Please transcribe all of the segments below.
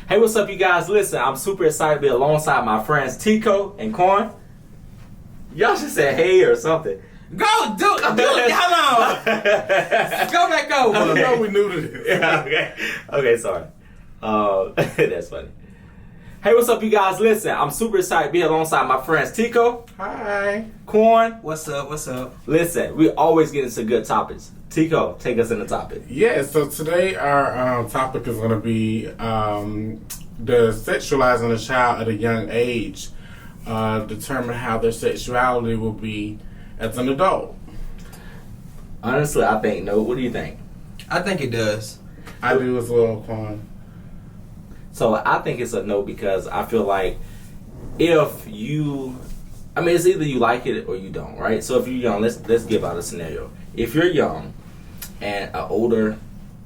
Hey, what's up, you guys? Listen, I'm super excited to be alongside my friends Tico and Corn. Y'all should say hey or something. Go do it. Hold on. Go back over. I know we knew this. Yeah, okay, sorry. That's funny. Hey, what's up, you guys? Listen, I'm super excited to be alongside my friends Tico. Hi. Corn. What's up? Listen, we always get into good topics. Tico, take us in the topic. Yeah, so today our topic is going to be the sexualizing a child at a young age, determine how their sexuality will be as an adult. Honestly, I think no. What do you think? I think it does. I do as well, Quan. So I think it's a no because I feel like if you, it's either you like it or you don't, right? So if you're young, let's give out a scenario. If you're young and an older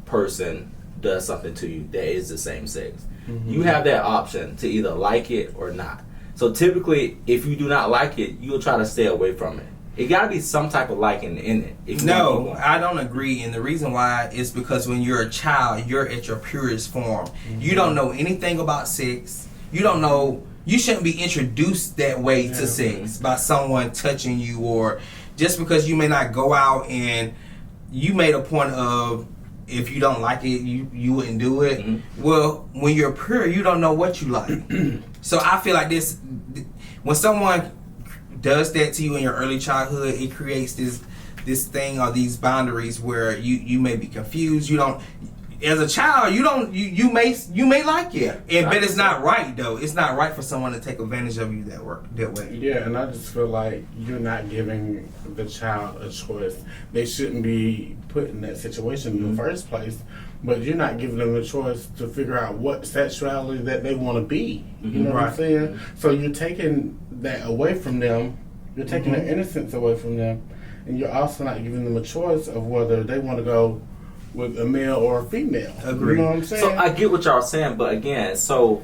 person does something to you that is the same sex, you have that option to either like it or not. So typically, if you do not like it, you'll try to stay away from it. It got to be some type of liking in it. No, I don't agree. And the reason why is because when you're a child, you're at your purest form. You don't know anything about sex. You don't know. You shouldn't be introduced that way to sex by someone touching you, or just because you may not go out and you made a point of if you don't like it, you wouldn't do it. Well, when you're pure, you don't know what you like. So I feel like this, when someone does that to you in your early childhood, it creates this thing or these boundaries where you may be confused. You don't, as a child, you may like it, but it's not right though. It's not right for someone to take advantage of you that way. Yeah, and I just feel like you're not giving the child a choice. They shouldn't be put in that situation in the first place, but you're not giving them a choice to figure out what sexuality that they want to be. You know what I'm saying? So you're taking that away from them. You're taking their innocence away from them, and you're also not giving them a choice of whether they want to go with a male or a female. Agree. You know what I'm saying? So I get what y'all are saying, but again, so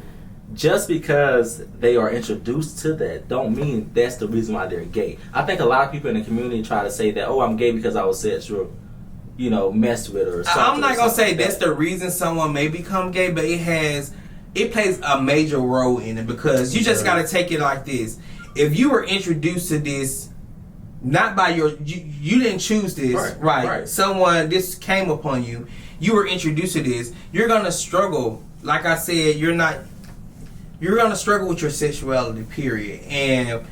just because they are introduced to that don't mean that's the reason why they're gay. I think a lot of people in the community try to say that, oh, I'm gay because I was sexual, messed with or something. I'm not gonna say like that's the reason someone may become gay, but it plays a major role in it, because you just gotta take it like this. If you were introduced to this not by you didn't choose this, right? This came upon you. You were introduced to this. You're gonna struggle. Like I said, you're gonna struggle with your sexuality, period. And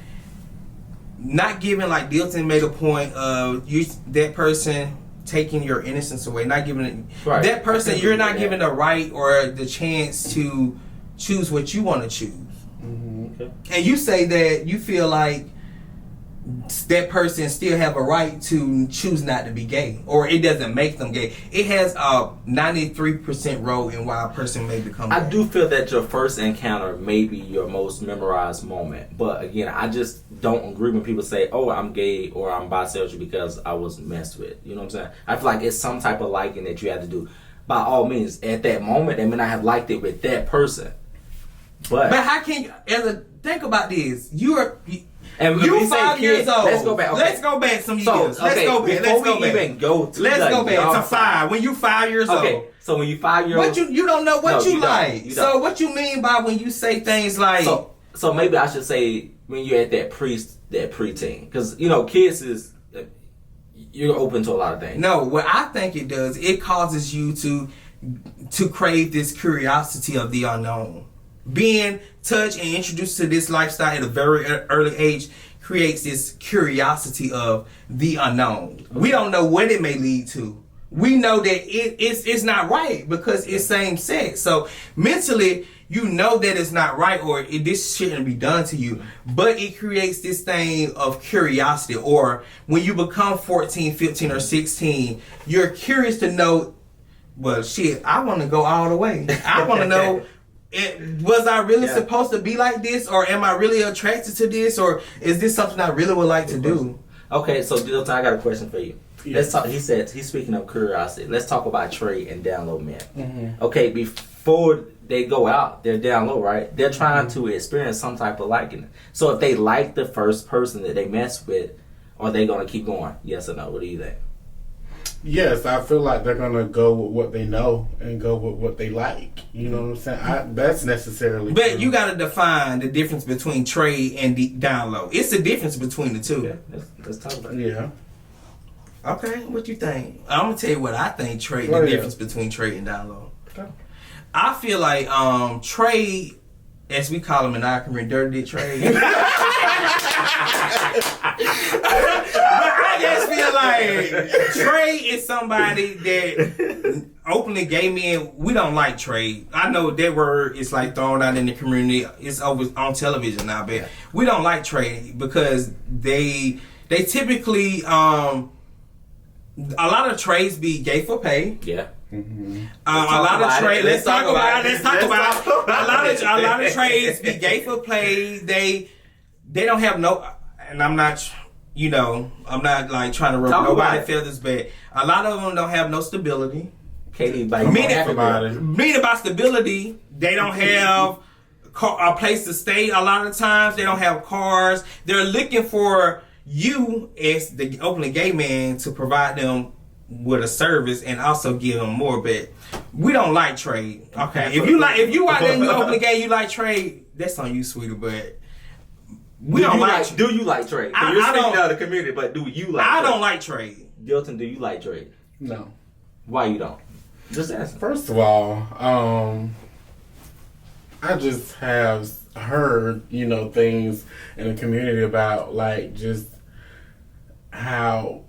not giving, like Dilton made a point of that person taking your innocence away, not giving it that person, you're not giving the right or the chance to choose what you want to choose. Okay. And you say that you feel like that person still have a right to choose not to be gay, or it doesn't make them gay. It has a 93% role in why a person may become gay. I do feel that your first encounter may be your most memorized moment, but again, I just don't agree when people say, oh, I'm gay or I'm bisexual because I was messed with. You know what I'm saying? I feel like it's some type of liking that you have to do. By all means, at that moment, they may not have liked it with that person. But how can you, think about this, you're 5 years old. Let's go back. Okay. Let's go back some years. Let's go back. Before we even go to let's go back to 5. When you 5 years old. Okay. So when you 5 years old, what you don't know what you like. You don't. So what you mean by when you say things like? So maybe I should say when you're at that preteen, because kids is you're open to a lot of things. No, what I think it does, it causes you to crave this curiosity of the unknown. Being touched and introduced to this lifestyle at a very early age creates this curiosity of the unknown. We don't know what it may lead to. We know that it's not right because it's same sex. So mentally, you know that it's not right, or this shouldn't be done to you. But it creates this thing of curiosity. Or when you become 14, 15, or 16, you're curious to know, well, shit, I want to go all the way. I want to know, was I really supposed to be like this, or am I really attracted to this, or is this something I really would like to do? Okay, so Dilton, I got a question for you. Let's talk. He said he's speaking of curiosity. Let's talk about Trey and down low men. Okay, before they go out, they're down low, right? They're trying to experience some type of liking. So if they like the first person that they mess with, are they gonna keep going? Yes or no? What do you think? Yes, I feel like they're gonna go with what they know and go with what they like. You know what I'm saying? That's necessarily. But true. you got to define the difference between trade and down low. It's the difference between the two. Yeah, let's talk about it. Yeah. Okay, what you think? I'm gonna tell you what I think. Trade Go the ahead. difference between trade and down low. Okay. I feel like trade, as we call them in our community, dirty trade. But I just feel like trade is somebody that openly gay men, we don't like trade. I know that word is like thrown out in the community. It's over on television now, but we don't like trade because they typically a lot of trades be gay for pay. Yeah. Mm-hmm. A lot of trades. Let's talk about it. A lot of trades be gay for play. They don't have no. And I'm not, I'm not like trying to rub nobody's feathers, but a lot of them don't have no stability. Katie, Meaning by stability, they don't have a place to stay. A lot of times, they don't have cars. They're looking for you as the openly gay man to provide them with a service and also give them more. But we don't like trade. Okay, if you out there and you openly gay, you like trade. That's on you, sweetie. But we don't like. Do you like trade? You're speaking out of the community, but do you like? I don't like trade. Dilton, do you like trade? No. Why you don't? Just ask. First of all, I just have heard, things in the community about like just how.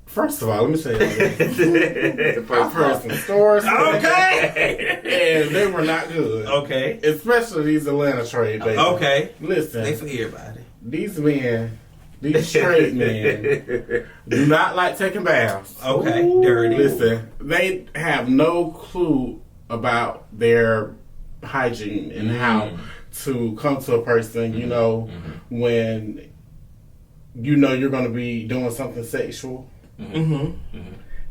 First of all, let me say I've heard some stories. Okay. And they were not good. Okay. Especially these Atlanta trade babies. Okay. Listen. They for everybody. These men, these trade men, do not like taking baths. Okay. Dirty. Listen, they have no clue about their hygiene and how to come to a person, when you're going to be doing something sexual.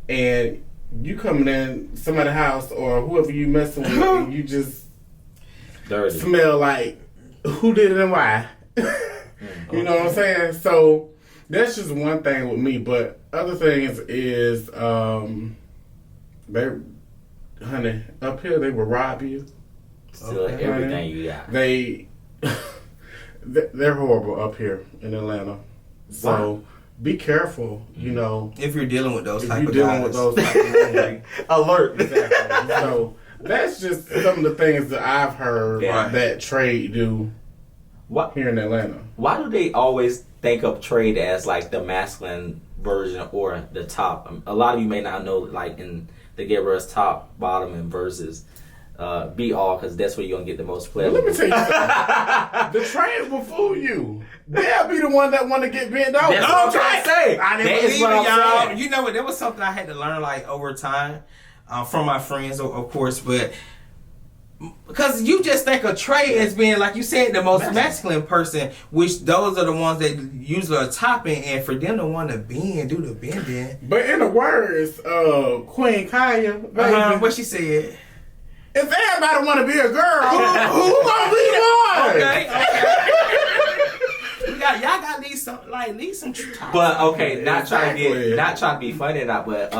And you coming in somebody's house or whoever you messing with, and you just dirty. Smell like who did it and why. You know what I'm saying? So that's just one thing with me. But other things is, honey, up here they will rob you. Steal everything you got. They're horrible up here in Atlanta. So be careful, if you're dealing with those type of guys. Alert. Exactly. So that's just some of the things that I've heard that trade do here in Atlanta. Why do they always think of trade as like the masculine version or the top? A lot of you may not know, like in the gay verse, top, bottom, and verses. Be all, because that's where you're going to get the most pleasure. Well, let me tell you something. The trade will fool you. They'll be the one that want to get bent over. That's what I'm trying to say. I didn't believe what it, I'm y'all. saying. You know what? There was something I had to learn like over time from my friends, of course, but because you just think of trade as being, like you said, the most masculine person, which those are the ones that usually are topping, and for them to want to bend, do the bending. But in the words of Queen Kaya, baby, what she said. If everybody want to be a girl, who gonna be one? Okay. Y'all got these some But okay, not trying to be funny or not, but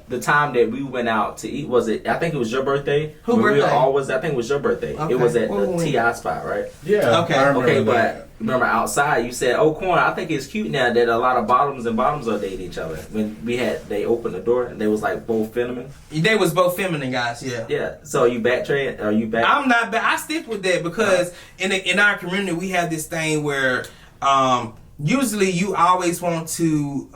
the time that we went out to eat, was it? I think it was your birthday. Who birthday? I think it was your birthday. Okay. It was at the TI spot, right? Yeah. Okay, but remember outside you said, "Oh, Corn, I think it's cute now that a lot of bottoms are dating each other." When they opened the door and they was like both feminine. They was both feminine guys, yeah. Yeah. So you backtrack? Are you back? I'm not back. I stick with that because in our community we have this thing where usually you always want to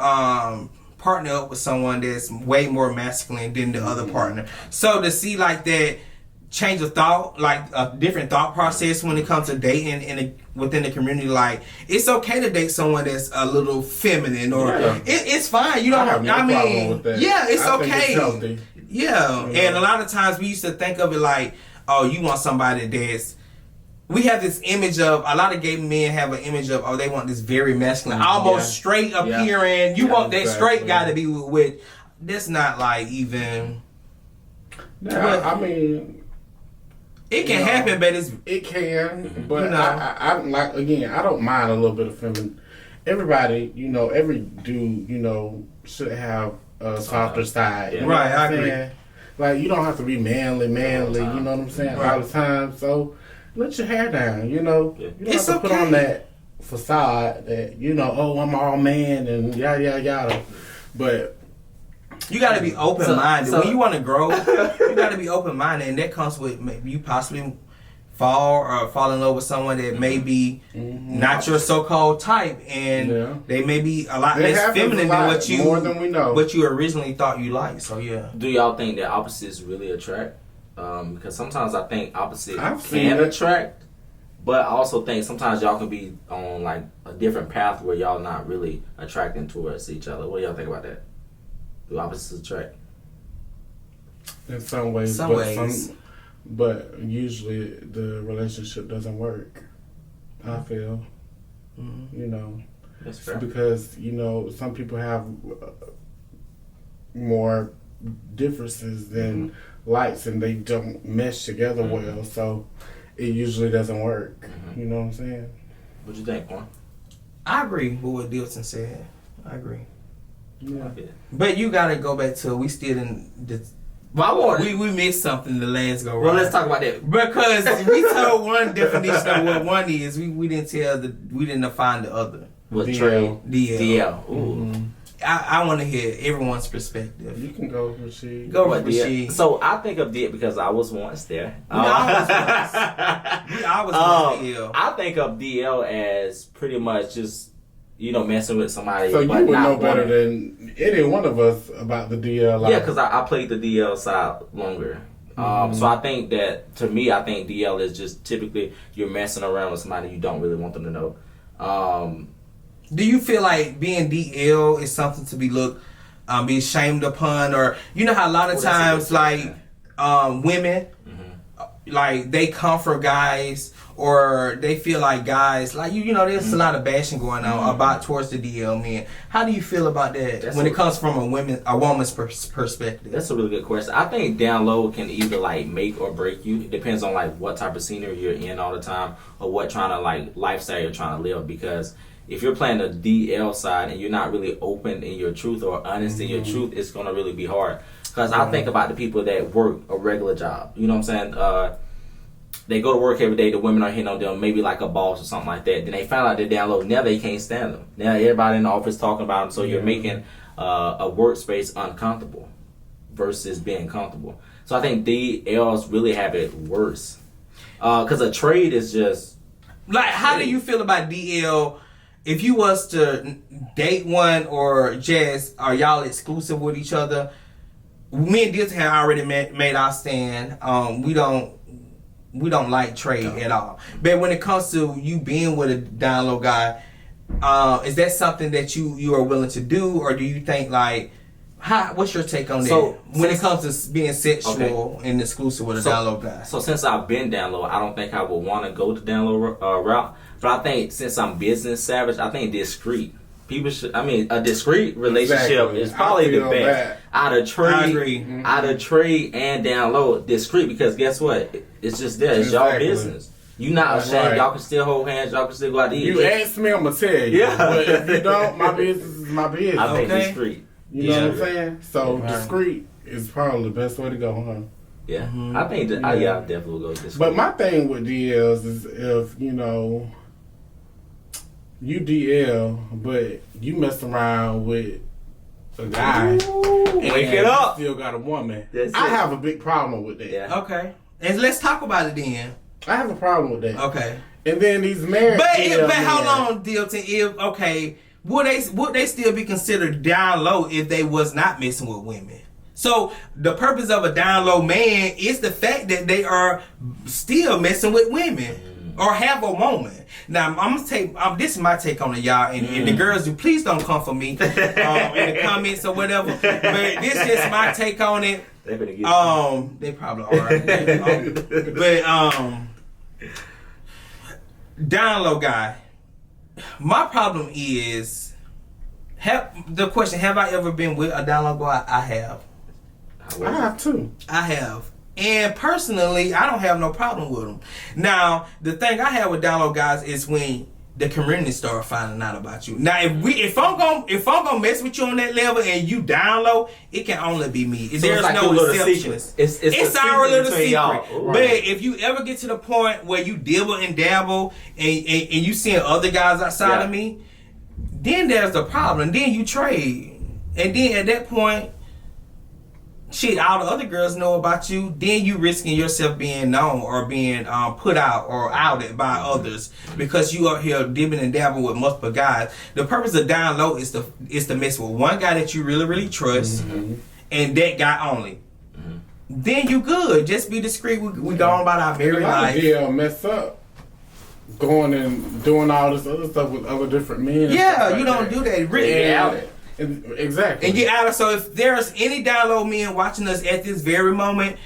partner up with someone that's way more masculine than the other partner. So to see like that change of thought, like a different thought process when it comes to dating within the community, like it's okay to date someone that's a little feminine, or it's fine. You don't. Problem with that. Yeah, it's I okay. think it's healthy. Yeah, and a lot of times we used to think of it like, oh, you want somebody that's. We have this image of, a lot of gay men have an image of, oh, they want this very masculine, almost straight appearing. You want that straight guy to be with. That's not like even. I mean. It can happen, but it can. But I like, again, I don't mind a little bit of feminine. Everybody, every dude, should have softer side. Yeah. You know Right, what I'm I agree. saying? Like, you don't have to be manly, you know what I'm saying, Right. all the time. So, let your hair down, you know. Yeah. You don't It's have to put okay. on that facade that, you know, oh, I'm all man and yada, yada, yada. But, You got to be open-minded. So- When you want to grow, you got to be open-minded, and that comes with maybe you possibly fall in love with someone that may be not your so-called type, and Yeah. they may be a lot It less happens feminine a lot, than what you more than we know. what you originally thought you liked. So yeah, Do y'all think that opposites really attract? Because sometimes I think opposite I've seen can it. attract, but I also think sometimes y'all can be on like a different path where y'all not really attracting towards each other. What do y'all think about that? Do opposites attract? in some ways, Some ways. but usually the relationship doesn't work. I feel, you know, That's fair. because you know some people have more differences than likes, and they don't mesh together well. So it usually doesn't work. You know what I'm saying? What you think, Quan? I agree with what Dilton said. I agree, Yeah. but you got to go back to we still in the. Well, I want. We missed something the last go round. Well, let's talk about that. Because we told one definition of what one is, we didn't define the other. What DL. trade? DL. DL. Ooh. I want to hear everyone's perspective. You can go with she. Go What with DL? Rashid. So I think of DL because I was once there. We always was DL. I think of DL as pretty much just messing with somebody. So you but would not know better wanting- than any one of us about the DL. Yeah, because I played the DL side longer. So I think that, to me, I think DL is just typically you're messing around with somebody you don't really want them to know. Do you feel like being DL is something to be be ashamed upon, or you know how a lot of Well, that's a times good like question. women like they comfort guys, or they feel like guys like there's a lot of bashing going on about towards the DL men. How do you feel about that That's when a- it comes from a woman's perspective? That's a really good question. I think down low can either like make or break you. It depends on like what type of scenery you're in all the time, or what trying to like lifestyle you're trying to live. Because if you're playing the DL side and you're not really open in your truth or honest in your truth, it's gonna really be hard. Because I think about the people that work a regular job. You know what I'm saying? They go to work every day. The women are hitting on them, maybe like a boss or something like that. Then they find out they're down low. Now they can't stand them. Now everybody in the office talking about them. So you're making a workspace uncomfortable versus being comfortable. So I think DLs really have it worse. Because a trade is just... Like, how do you feel about DL? If you was to date one or just are y'all exclusive with each other? Me and Dilton have already made our stand. We don't like trade at all. But when it comes to you being with a down low guy, is that something that you are willing to do, or do you think like, what's your take on So, that when it comes to being sexual and exclusive with a down low guy? So since I've been down low, I don't think I would want to go the down low route. But I think since I'm business savage, I think discreet. People should. I mean, a discreet relationship Exactly. is probably I the feel best. that. Out of trade, I agree. Out of trade and down low, discreet. Because guess what? It's just there. It's y'all Exactly. business. You not That's ashamed. right. Y'all can still hold hands. Y'all can still go out to eat. You ask me, I'm gonna tell you. Yeah. But if you don't, my business is my business. I think Okay. discreet. You know Yeah. what I'm saying? So Right. discreet is probably the best way to go, huh? Yeah, I think that. I definitely will go discreet. But my thing with DLs is if you DL, but you mess around with a guy and wake it you up. still got a woman. That's I it. have a big problem with that. Yeah. Okay, and let's talk about it then. I have a problem with that. Okay. And then these married But DL how men, long, Dilton? Would they still be considered down low if they was not messing with women? So the purpose of a down low man is the fact that they are still messing with women or have a woman. Now I'm gonna take this is my take on it, y'all, and the girls do please don't come for me in the comments or whatever. But this is just my take on it. They better get They probably are. Down low guy. My problem is, have I ever been with a down low guy? I have. I have too. I have. And personally, I don't have no problem with them. Now, the thing I have with down low guys is when the community start finding out about you. Now, if I'm gonna mess with you on that level and you down low, it can only be me. So There's like no exceptions. It's our little secret. Y'all. But if you ever get to the point where you dibble and dabble and you seeing other guys outside of me, then there's the problem. Then you trade, and then at that point, shit, all the other girls know about you. Then you risking yourself being known or being put out or outed by others because you up here dibbing and dabbling with multiple guys. The purpose of down low is to mess with one guy that you really, really trust, and that guy only. Then you good. Just be discreet. We go on about our married life. Yeah, mess up. Going and doing all this other stuff with other different men. Yeah, you don't do that. Really. Exactly. And get out of. So if there's any down low men watching us at this very moment,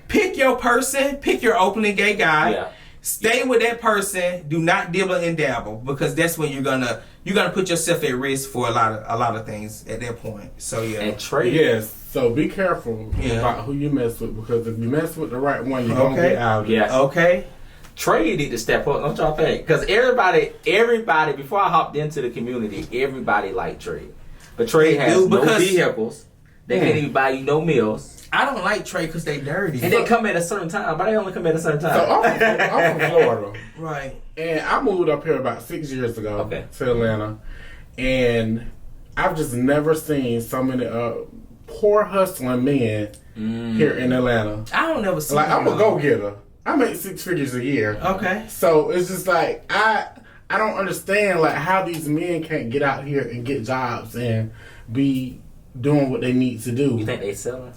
pick your person, pick your openly gay guy. Yeah. Stay with that person. Do not dibble and dabble because that's when you're gonna put yourself at risk for a lot of things at that point. So yeah. And trade. Yes. So be careful about who you mess with because if you mess with the right one, you're gonna get out. Yeah. Okay. Trade need to step up, don't y'all think? Because everybody, before I hopped into the community, everybody liked Trade. But Trade has no vehicles. They can't even buy you no meals. I don't like Trade because they dirty. And they come at a certain time, but they only come at a certain time. So I'm from Florida. Right. And I moved up here about 6 years ago to Atlanta. And I've just never seen so many poor hustling men here in Atlanta. I don't never see like I'm a go-getter. I make 6 figures a year. Okay. So it's just like I don't understand like how these men can't get out here and get jobs and be doing what they need to do. You think they selling?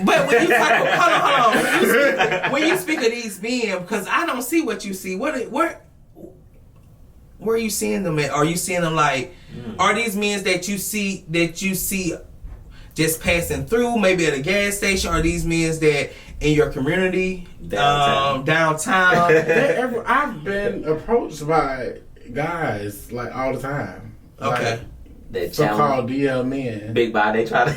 But when you talk, hold on. When you speak of these men, because I don't see what you see. Where are you seeing them at? Are you seeing them like? Are these men that you see just passing through, maybe at a gas station? Are these men that in your community downtown? I've been approached by guys like all the time. Okay. Like, so-called DL men. Big body, they try to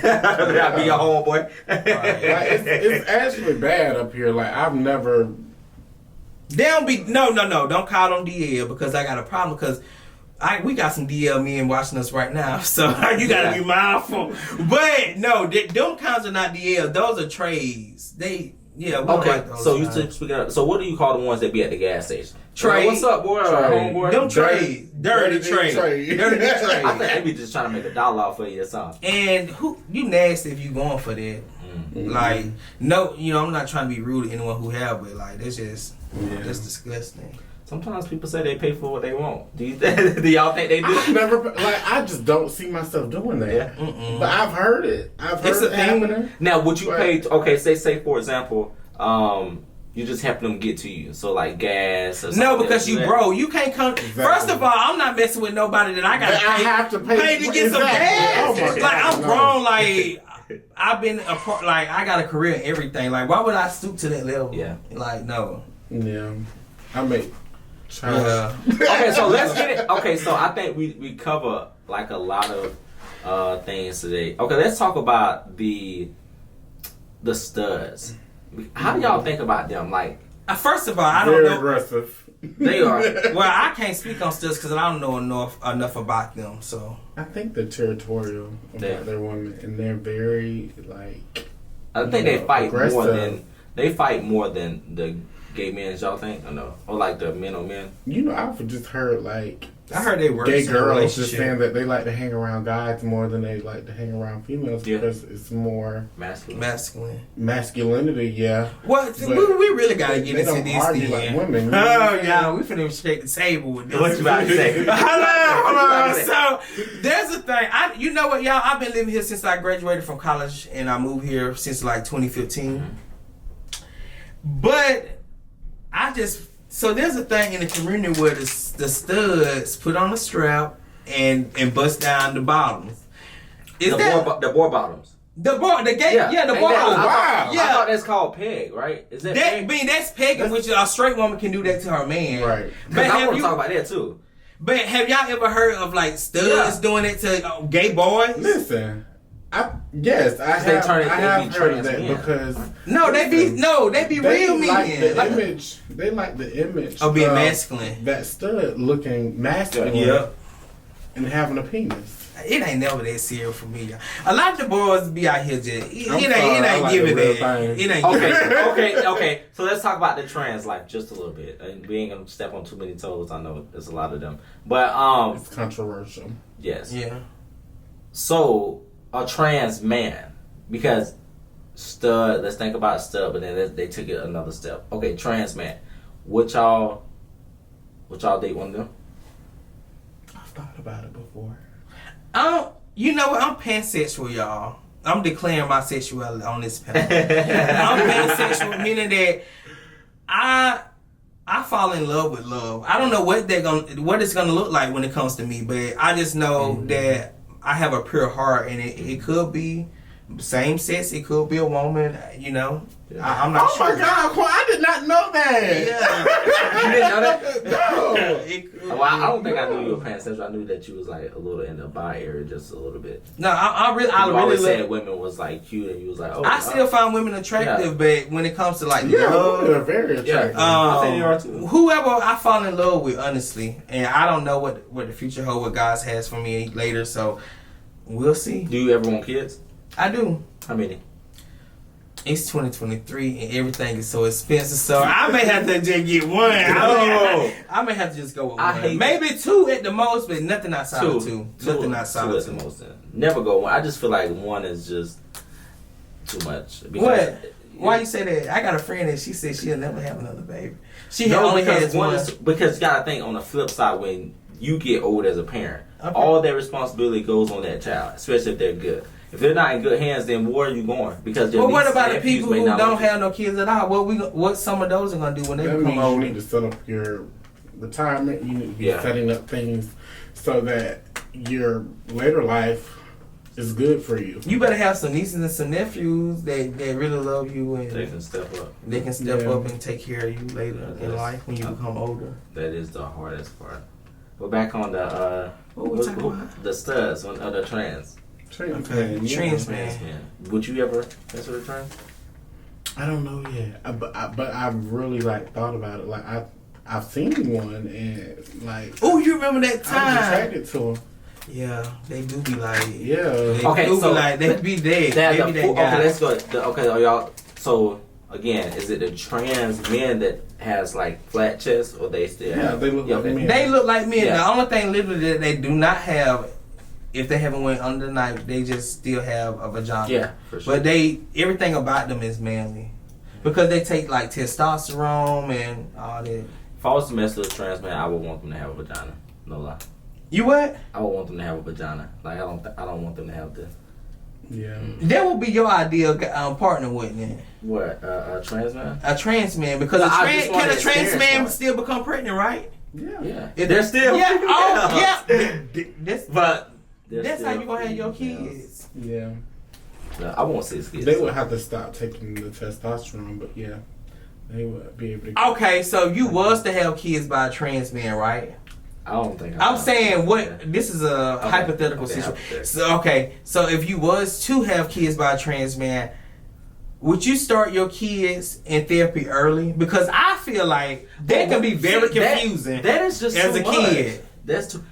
be your homeboy. Like, it's actually bad up here. Like I've never. They don't be no. Don't call them DL because I got a problem because we got some DL men watching us right now, so you gotta be mindful. But no, them kinds are not DL. Those are trades. We okay. like those So kinds. you speaking of, so what do you call the ones that be at the gas station? Trade. What's up, boy? Homeboy. Them trades. Dirty trade. Dirty trade. I think they be just trying to make $1 off of you or something. And you nasty if you going for that. Like, no, I'm not trying to be rude to anyone who have, but like that's just that's disgusting. Sometimes people say they pay for what they want. Do y'all think they do? I just don't see myself doing that. Yeah. But I've heard it. I've heard it happening. Now, would you pay? Okay, say for example, you just help them get to you. So like gas or something. No, because you broke. You can't come. Exactly. First of all, I'm not messing with nobody that I got to pay. I have to pay to get some gas. Oh my God, like I'm grown. Like I've been like I got a career and everything. Like why would I stoop to that level? Yeah. Like no. Yeah. I make. Yeah. Okay, so let's get it. Okay, so I think we cover like a lot of things today. Okay, let's talk about the studs. How do y'all think about them? Like, first of all, I don't know. Very aggressive. They are. Well, I can't speak on studs because I don't know enough about them. So I think they're territorial about their women, and they're very like. I think they fight aggressive. more than the gay men. Y'all think or no? Or like the men on men? I've just heard like. I heard they were gay girls just saying that they like to hang around guys more than they like to hang around females because it's more masculinity. Yeah. Well, we really gotta get into this. Argue like women. Oh yeah, we finna shake the table with this. What you about to say? Hold on. So there's a thing. You know what, y'all? I've been living here since I graduated from college, and I moved here since like 2015. But So there's a thing in the community where the studs put on a strap and bust down the bottoms. The boar bottoms. The gay, the boar bottoms. Wow. I thought that's called peg, right? Is that peg? I mean, that's pegging, which a straight woman can do that to her man. Right. But I want to talk about that too. But have y'all ever heard of like studs doing it to gay boys? Listen, Yes, I have heard that men. because they be real men. Like the image. They like the image of being masculine. That stud looking masculine, and having a penis. It ain't never that serious for me. A lot of the boys be out here just it ain't giving that. It ain't okay. So let's talk about the trans life just a little bit. And we ain't gonna step on too many toes. I know there's a lot of them, but it's controversial. Yes. Yeah. So a trans man, because stud. Let's think about stud, but then they took it another step. Okay, trans man. Would y'all date one of them? I've thought about it before. You know what? I'm pansexual, y'all. I'm declaring my sexuality on this panel. I'm pansexual, meaning that I fall in love with love. I don't know what it's gonna look like when it comes to me, but I just know that I have a pure heart, and it could be same sex. It could be a woman. You know, I'm not sure. Oh my God, Quan, I did not know that. Yeah, you didn't know that? No. Well, I don't think I knew you were pansexual. I knew that you was like a little in the bi area, just a little bit. No, I really always said women was like cute, and you was like, oh. I still find women attractive, but when it comes to like love, women are very attractive. I think you are too. Whoever I fall in love with, honestly, and I don't know what the future holds, what God has for me later. So we'll see. Do you ever want kids? I do. How many? It's 2023 and everything is so expensive, so I may have to just get one. I may have to just go with one. Maybe two at the most, but nothing outside of two. Nothing outside of two. At the most. Never go one. I just feel like one is just too much. What? Why you say that? I got a friend that she said she'll never have another baby. She no, only because has one. Because you gotta think on the flip side, when you get old as a parent, all their responsibility goes on that child, especially if they're good. If they're not in good hands, then where are you going? Because well, what about the people who don't have no kids at all? What some of those are gonna do when they become old? You need to set up your retirement. You need to be setting up things so that your later life is good for you. You better have some nieces and some nephews that really love you, and they can step up. They can step up and take care of you later in life when you become older. That is the hardest part. But back on the the studs on the trans. Trans man. Would you ever mess with a trans? I don't know yet, but I've really thought about it. Like I've seen one and like. Oh, you remember that time? I was attracted to them. Yeah, they do be like. Yeah. They be dead. Okay, let's go. Okay, are y'all? So again, is it the trans men that has like flat chests, or they still have? They look like men. They look like men. Yeah. The only thing literally that they do not have. If they haven't went under the knife, they just still have a vagina. Yeah, for sure. But everything about them is manly. Because they take like testosterone and all that. If I was to mess with a trans man, I would want them to have a vagina. No lie. You what? I would want them to have a vagina. Like I don't want them to have this. Yeah. That would be your ideal partner, wouldn't it? What? A trans man? A trans man, because can a trans man still become pregnant, right? Yeah. They're still. Yeah. Oh, yeah. But. That's how you gonna have your kids. Yeah. No, I won't say kids. They would have to stop taking the testosterone, but yeah, they would be able to. Okay, so you was to have kids by a trans man, right? I don't think. I'm saying what this is a hypothetical situation. So if you was to have kids by a trans man, would you start your kids in therapy early? Because I feel like that can be very confusing. That is just as a kid. That's too.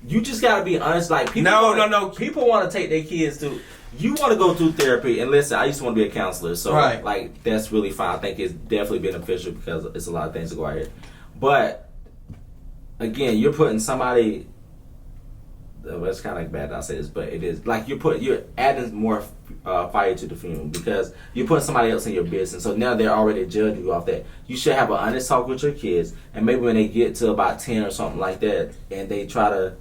You just gotta be honest. Like people, no. People want to take their kids to. You want to go through therapy, and listen. I used to want to be a counselor, so like that's really fine. I think it's definitely beneficial because it's a lot of things to go out here. But again, you're putting somebody. Well, it's kind of like bad that I say this, but it is like you're adding more fire to the fume because you're putting somebody else in your business. So now they're already judging you off that. You should have an honest talk with your kids, and maybe when they get to about 10 or something like that, and they try to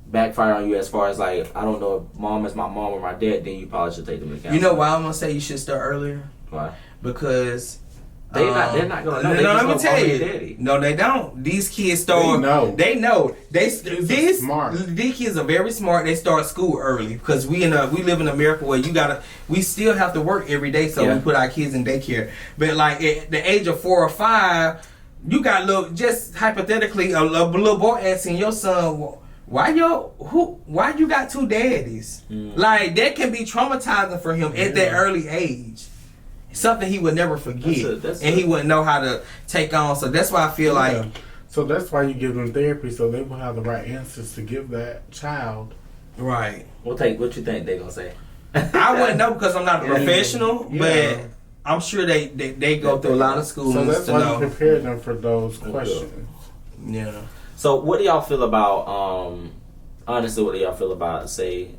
backfire on you as far as like, I don't know if mom is my mom or my dad, then you probably should take them to counseling. You know why I'm gonna say you should start earlier? Why? Because they're not gonna know. No, let me tell you. No, they don't. These kids start. They know. These kids are very smart. They start school early because we live in America where we still have to work every day, so we put our kids in daycare. But like at the age of 4 or 5, you got just hypothetically a little boy asking your son, why you got two daddies? Like, that can be traumatizing for him at that early age. Something he would never forget, and he wouldn't know how to take on. So that's why I feel like. So that's why you give them therapy, so they will have the right answers to give that child. Right. What you think they gonna say? I wouldn't know because I'm not a professional, but I'm sure they go through a lot of schools. So that's to why know. you prepare them for those questions. Yeah. So what do y'all feel about? Honestly, what do y'all feel about? Say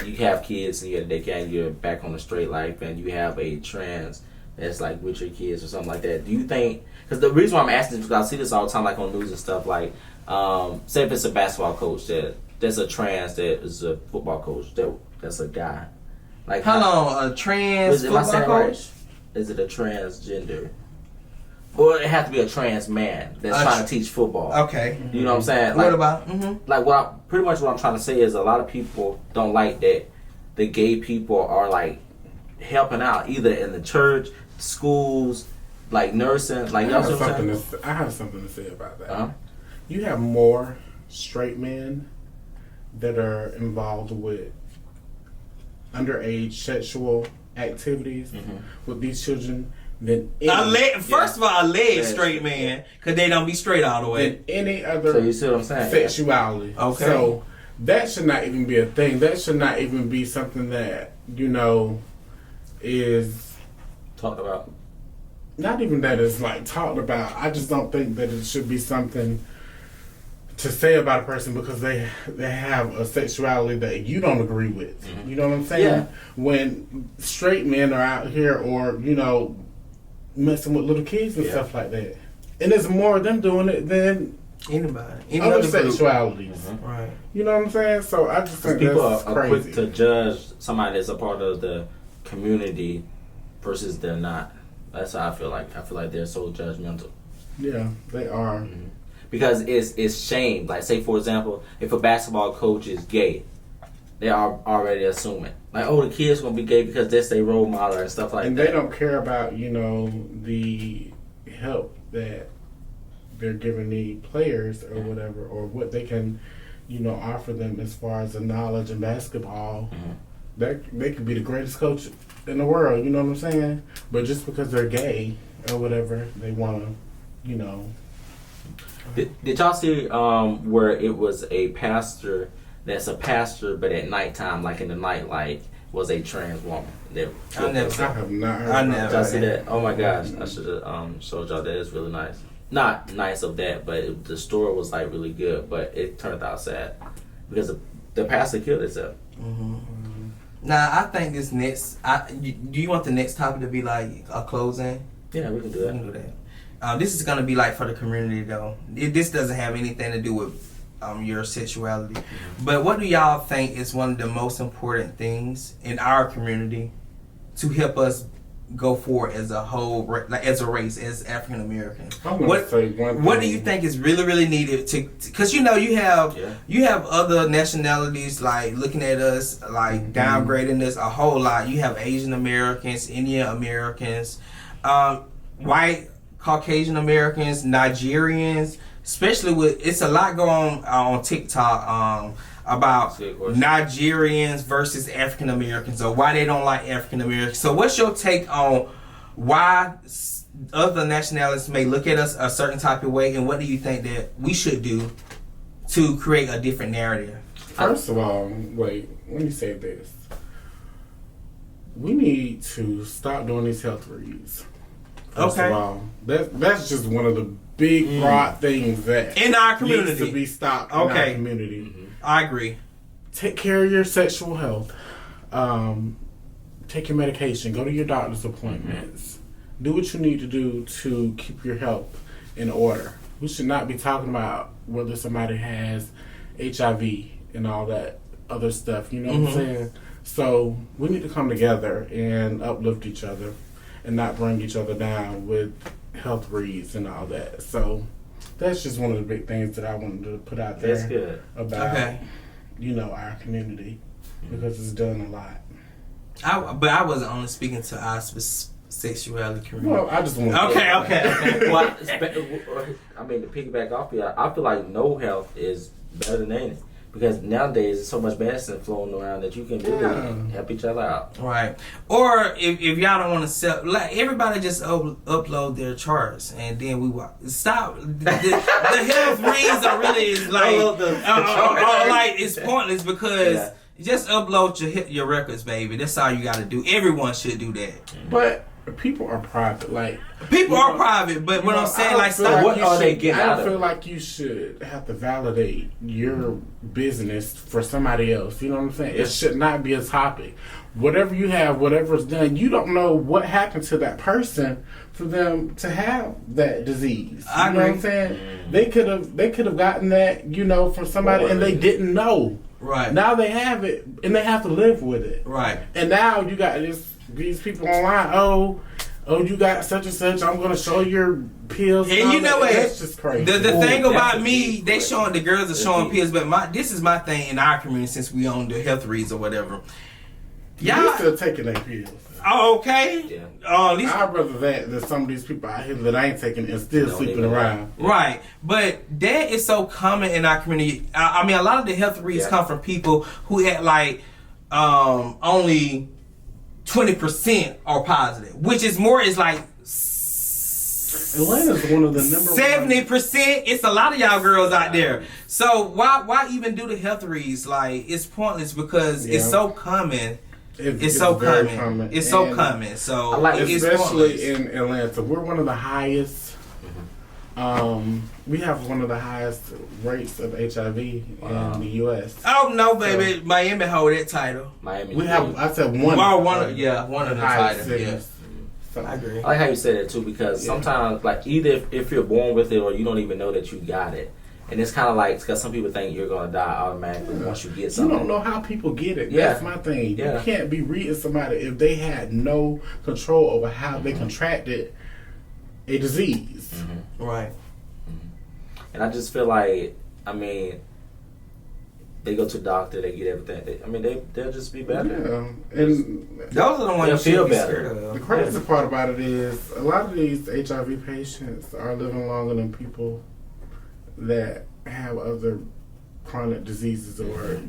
you have kids and you're at daycare and you're back on the straight life, and you have a trans that's like with your kids or something like that. Do you think? Because the reason why I'm asking is because I see this all the time, like on news and stuff. Like, say if it's a basketball coach that's a trans that is a football coach that's a guy. Like, hold on, a trans football coach? Right? Is it a transgender? Or it has to be a trans man that's trying to teach football. Okay. You know what I'm saying? Like, what about? Mm-hmm. Like, pretty much what I'm trying to say is a lot of people don't like that the gay people are like helping out either in the church, schools, like nursing. Like, I have something to say about that. Uh-huh. You have more straight men that are involved with underage sexual activities with these children than any, first of all, alleged straight man, because they don't be straight all the way. Than any other So you see what I'm saying? sexuality. Okay. So that should not even be a thing. That should not even be something that, is Talked about. not even that is like talked about. I just don't think that it should be something to say about a person because they have a sexuality that you don't agree with. Mm-hmm. You know what I'm saying? Yeah. When straight men are out here or, messing with little kids and stuff like that. And there's more of them doing it than Anybody. other sexualities. Mm-hmm. Right. You know what I'm saying? So I just think People that's are crazy. quick to judge somebody that's a part of the community versus they're not. That's how I feel like. I feel like they're so judgmental. Yeah, they are. Mm-hmm. Because it's shame. Like, say for example, if a basketball coach is gay, they are already assuming like, oh, the kid's gonna be gay because that's their role model and stuff like and that. they don't care about the help that they're giving the players or whatever, or what they can offer them as far as the knowledge in basketball. That they could be the greatest coach in the world. You know what I'm saying? But just because they're gay or whatever, they want to Did y'all see where it was a pastor that's a pastor, but at nighttime, like in the nightlight, was a trans woman? I have not heard. I about never. Did y'all see that? Oh my gosh, I should have showed y'all that. It's really nice. Not nice of that, but the story was like really good, but it turned out sad because the pastor killed himself. Now, I think this next. Do you want the next topic to be like a closing? Yeah, we can do We that. can do that. This is gonna be like for the community though. This doesn't have anything to do with your sexuality. But what do y'all think is one of the most important things in our community to help us go forward as a whole, like as a race, as African Americans? What say one What do thing. you think is really, really needed to? Because you have other nationalities like looking at us, like downgrading us a whole lot. You have Asian Americans, Indian Americans, white Caucasian Americans, Nigerians. Especially with it's a lot going on TikTok about Nigerians versus African Americans, or why they don't like African Americans. So what's your take on why other nationalities may look at us a certain type of way, and what do you think that we should do to create a different narrative? First of all, wait, let me say this. We need to stop doing these health reads. First of all, that's just one of the big broad things that in our community needs to be stopped in our community. I agree. Take care of your sexual health. Take your medication. Go to your doctor's appointments. Do what you need to do to keep your health in order. We should not be talking about whether somebody has HIV and all that other stuff. You know what I'm saying? So we need to come together and uplift each other and not bring each other down with health reads and all that. So that's just one of the big things that I wanted to put out there. That's good. About our community, because it's done a lot. But I wasn't only speaking to our sexuality community. Well, I just want to Okay. Well, I mean, to piggyback off here, I feel like no health is better than any. Because nowadays there's so much medicine flowing around that you can really help each other out. Right. Or if y'all don't want to sell, like everybody just upload their charts and then we stop. The health reads are really is like like it's pointless because just upload your records, baby. That's all you got to do. Everyone should do that. But people are private. Like people are private, but what I'm saying, like, what are they getting out of it? I feel like you should have to validate your business for somebody else. You know what I'm saying? It should not be a topic. Whatever you have, whatever's done, you don't know what happened to that person for them to have that disease. You know what I'm saying? They could have gotten that, you know, from somebody and they didn't know. Right. Now they have it and they have to live with it. Right. And now you got these people online. Oh, you got such and such. I'm gonna show your pills. And you know what? That's just crazy. The thing about me, the girls are showing pills, but this is my thing in our community since we own the health reads or whatever. Y'all still taking their pills. Oh, okay. Yeah. I'd rather that than some of these people out here that ain't taking and still sleeping around. Right. But that is so common in our community. I mean, a lot of the health reads come from people who had like only 20% are positive, which is more is like Atlanta's one of the number 70%. It's a lot of y'all girls out there. So why even do the health reads? Like, it's pointless because it's so common. It's so common. It's so common. So I like, especially in Atlanta, we're one of the highest. We have one of the highest rates of HIV in the U.S. Oh no, baby! So, Miami hold that title. Miami. We have. I said one. One of the highest cities. Yeah. So, I agree. I like how you said that too, because sometimes, like, either if you're born with it or you don't even know that you got it, and it's kind of like because some people think you're gonna die automatically once you get something. You don't know how people get it. That's my thing. You can't be reading somebody if they had no control over how they contracted a disease. Right. And I just feel like, I mean, they go to the doctor, they get everything. They'll just be better. Yeah. And those are the ones that feel better. The crazy part about it is a lot of these HIV patients are living longer than people that have other chronic diseases or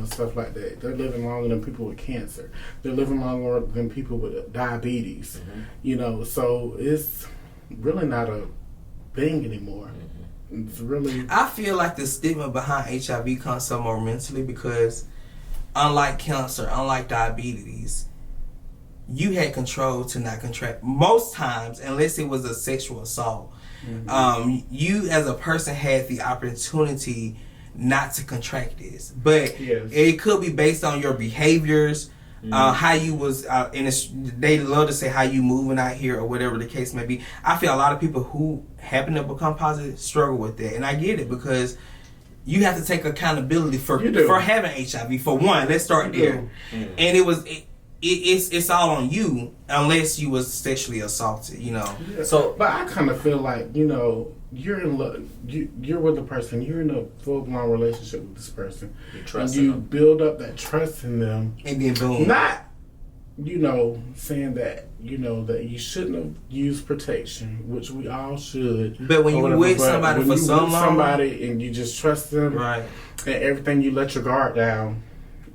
stuff like that. They're living longer than people with cancer. They're living longer than people with diabetes. So it's really not a thing anymore. It's really. I feel like the stigma behind HIV comes so more mentally because, unlike cancer, unlike diabetes, you had control to not contract most times, unless it was a sexual assault. You as a person had the opportunity not to contract this, but it could be based on your behaviors. How you was they love to say how you moving out here or whatever the case may be. I feel a lot of people who happen to become positive struggle with that, and I get it because you have to take accountability for having HIV. For one, let's start there. And it's all on you unless you was sexually assaulted. So, but I kind of feel like you're in love. You're with a person. You're in a full-blown relationship with this person. You build up that trust in them, and then boom. Not, saying that that you shouldn't have used protection, which we all should. But when you're with somebody for so long, somebody and you just trust them, right? And everything, you let your guard down,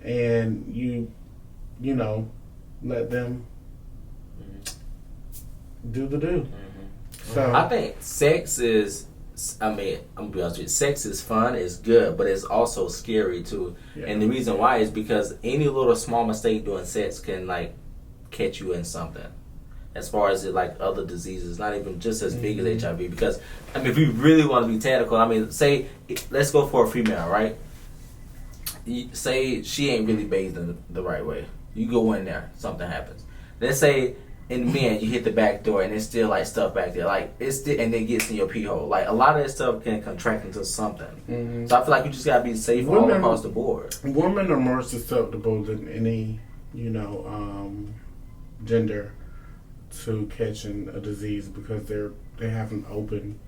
and you let them do the do. So I think sex is, I'm gonna be honest with you, sex is fun, it's good, but it's also scary too. And the reason why is because any little small mistake doing sex can like catch you in something. As far as like other diseases, not even just as big as HIV. Because if we really want to be technical, say let's go for a female, right? Say she ain't really bathed in the right way. You go in there, something happens. Let's say in men, you hit the back door and there's still like stuff back there, like it's still, and it gets in your pee hole. Like a lot of that stuff can contract into something. So I feel like you just gotta be safe all across the board. Women are more susceptible than any, gender to catching a disease because they have an open,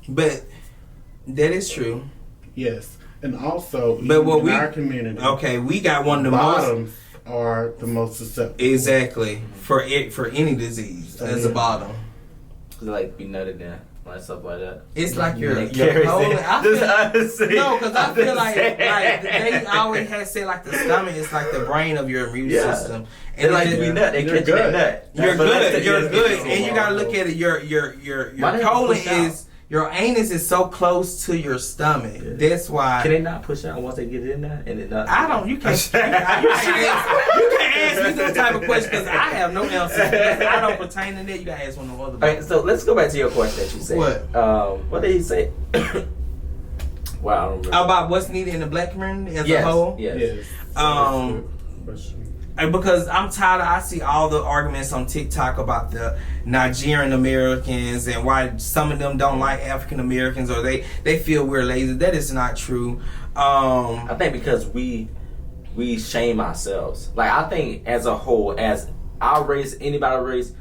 But that is true. Yes, and also but in our community, we got one of the bottoms are the most susceptible. Exactly for any disease as a bottom. Cause they like be nutted down. Like stuff like that. It's like your colon. Because I feel like they always had said like the stomach is like the brain of your immune system. And they like to be nut. They catch that nut. You're good, and you gotta look at it. Your colon is. Your anus is so close to your stomach. Yeah. That's why. Can they not push out once they get in there? And it not. I don't. You can't. You can't ask me those type of questions because I have no answers. I don't pertain to that. You gotta ask one of the other. Alright, so let's go back to your question that you said. What? What did he say? Wow, I don't remember. About what's needed in the black community as a whole. Yes. Because I'm tired of, I see all the arguments on TikTok about the Nigerian Americans and why some of them don't like African Americans or they feel we're lazy. That is not true. I think because we shame ourselves. Like, I think as a whole, as our race, anybody's race,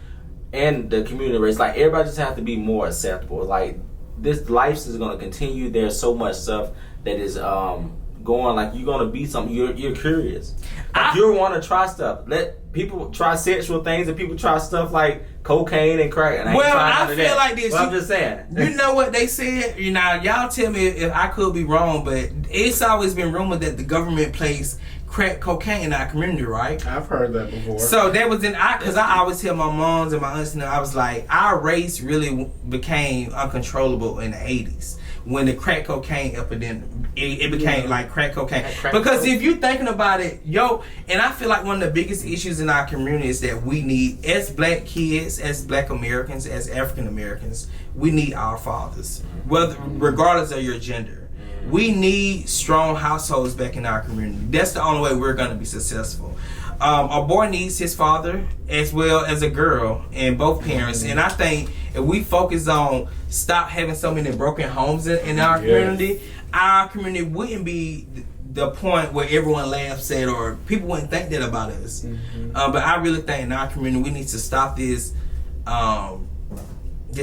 and the community race, like, everybody just have to be more acceptable. Like, this life is going to continue. There's so much stuff that is going, like, you're going to be something. You're curious. Like, you want to try stuff. Let people try sexual things and people try stuff like cocaine and crack. And I feel like this. Well, I'm just saying. You know what they said? Y'all tell me if I could be wrong, but it's always been rumored that the government placed crack cocaine in our community, right? I've heard that before. So that was because I always tell my moms and my aunts, I was like, our race really became uncontrollable in the 80s. When the crack cocaine epidemic, it became like crack cocaine. Because if you're thinking about it, and I feel like one of the biggest issues in our community is that we need, as black kids, as black Americans, as African Americans, we need our fathers, regardless of your gender. We need strong households back in our community. That's the only way we're going to be successful. A boy needs his father as well as a girl and both parents. And I think if we focus on stop having so many broken homes in our community, our community wouldn't be the point where everyone laughs at or people wouldn't think that about us. But I really think in our community we need to stop this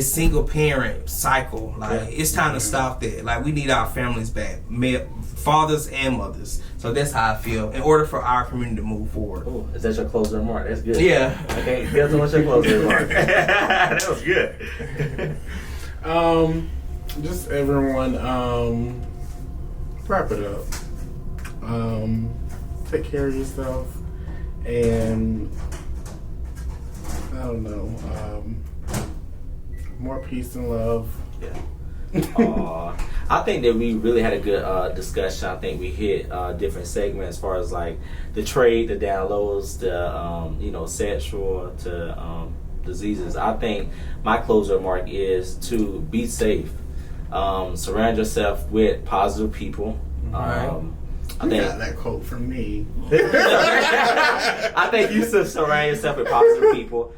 single parent cycle. Like, it's time to stop that. Like, we need our families back, fathers and mothers. So that's how I feel in order for our community to move forward. Oh, is that your closing remark? That's good. Yeah. Okay, guess what's your closing remark? That was good. Just everyone, wrap it up. Take care of yourself, and I don't know, more peace and love. Yeah. I think that we really had a good discussion. I think we hit different segments as far as like the trade, the downloads, the sexual to diseases. I think my closing remark is to be safe. Surround yourself with positive people. I think got that quote from me. I think you should surround yourself with positive people.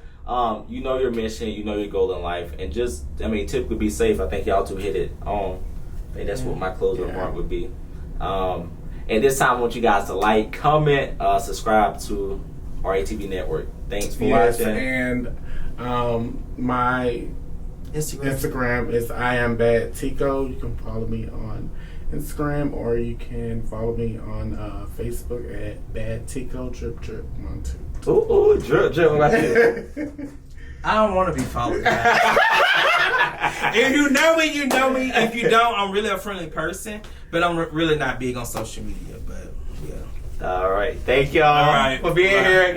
You know your mission, you know your goal in life, and just, typically be safe. I think y'all two hit it on. I think that's what my closing remark would be. At this time, I want you guys to like, comment, subscribe to RATV Network. Thanks for watching. And my Instagram is IamBadTico. You can follow me on Instagram, or you can follow me on Facebook at BadTico Drip 1 2. Ooh, drip. What about you? I don't want to be followed. If you know me, you know me. If you don't, I'm really a friendly person, but I'm really not big on social media. But yeah. All right. Thank y'all for being here.